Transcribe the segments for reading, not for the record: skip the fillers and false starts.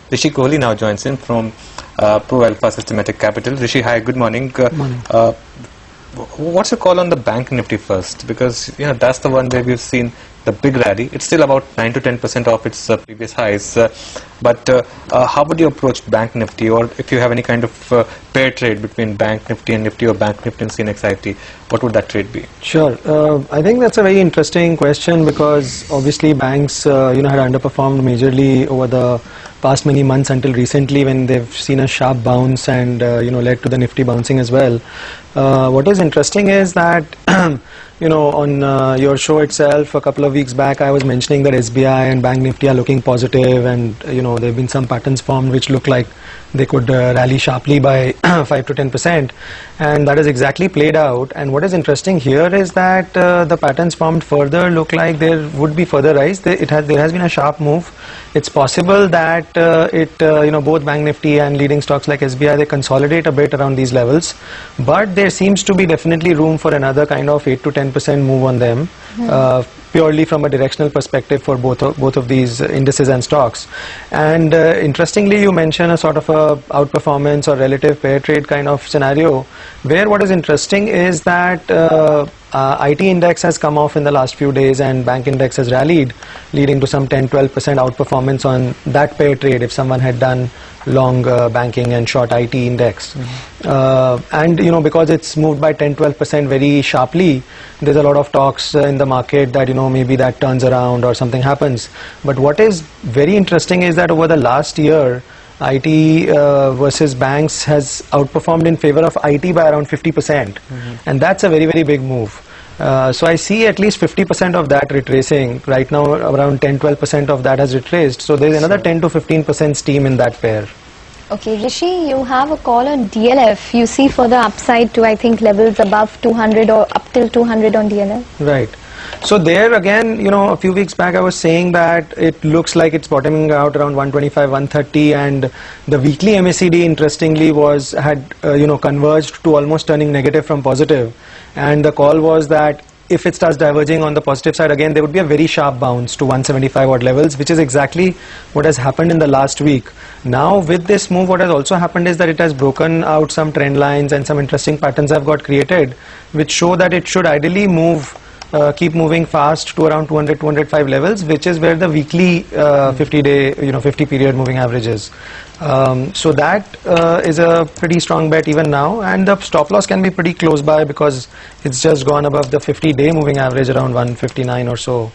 Rishi Kohli now joins in from Pro Alpha Systematic Capital. Rishi, hi, good morning. Morning. What's your call on the bank nifty first? Because that's the one where we've seen the big rally. It's still about 9 to 10% off its previous highs. But how would you approach bank nifty, or if you have any kind of pair trade between bank nifty and nifty, or bank nifty and CNXIT, what would that trade be? Sure. I think that's a very interesting question because obviously banks had underperformed majorly over the past many months until recently, when they've seen a sharp bounce and led to the nifty bouncing as well. What is interesting is that on your show itself a couple of weeks back, I was mentioning that SBI and bank nifty are looking positive, and there have been some patterns formed which look like they could rally sharply by 5 to 10%, and that is exactly played out. And what is interesting here is that the patterns formed further look like there would be further rise. There has been a sharp move. It's possible that both bank nifty and leading stocks like SBI, they consolidate a bit around these levels, but there seems to be definitely room for another kind of 8 to 10% move on them. Purely from a directional perspective for both of these indices and stocks. And interestingly, you mentioned a sort of a outperformance or relative pair trade kind of scenario, where what is interesting is that IT index has come off in the last few days and bank index has rallied, leading to some 10-12% outperformance on that pair trade if someone had done long banking and short IT index. And because it's moved by 10-12% very sharply, there's a lot of talks in the market that maybe that turns around or something happens. But what is very interesting is that over the last year, IT versus banks has outperformed in favor of IT by around 50%, and that's a very, very big move. So I see at least 50% of that retracing. Right now around 10-12% of that has retraced, so there's another 10 to 15% steam in that pair. Okay, Rishi, you have a call on DLF. You see further upside to, I think, levels above 200 or up till 200 on DLF? Right. So there again, a few weeks back I was saying that it looks like it's bottoming out around 125, 130, and the weekly MACD interestingly had converged to almost turning negative from positive, and the call was that if it starts diverging on the positive side again, there would be a very sharp bounce to 175 odd levels, which is exactly what has happened in the last week. Now with this move, what has also happened is that it has broken out some trend lines, and some interesting patterns have got created, which show that it should ideally keep moving fast to around 200, 205 levels, which is where the weekly 50-day, 50 period moving average is. So that is a pretty strong bet even now, and the stop loss can be pretty close by because it's just gone above the 50-day moving average around 159 or so.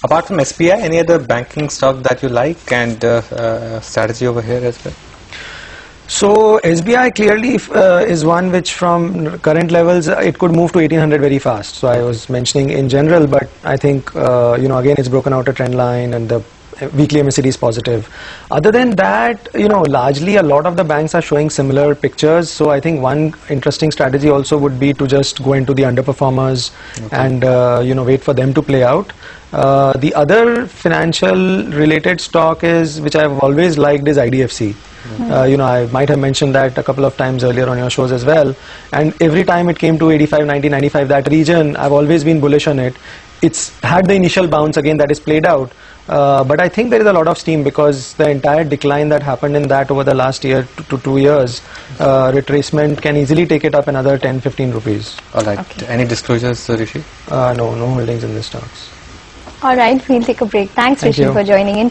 Apart from SBI, any other banking stock that you like, and strategy over here as well? So SBI clearly is one which from current levels it could move to 1800 very fast. So I was mentioning in general, but I think again it's broken out a trend line and the weekly MACD is positive. Other than that, largely a lot of the banks are showing similar pictures. So I think one interesting strategy also would be to just go into the underperformers and wait for them to play out. The other financial related stock which I've always liked is IDFC. I might have mentioned that a couple of times earlier on your shows as well, and every time it came to 85, 90, 95, that region, I've always been bullish on it. It's had the initial bounce again that is played out, but I think there is a lot of steam because the entire decline that happened in that over the last year to 2 years, retracement can easily take it up another 10-15 rupees. Alright, okay. Any disclosures, Rishi? No holdings in the stocks. Alright, we'll take a break. Thanks, Rishi, for joining in.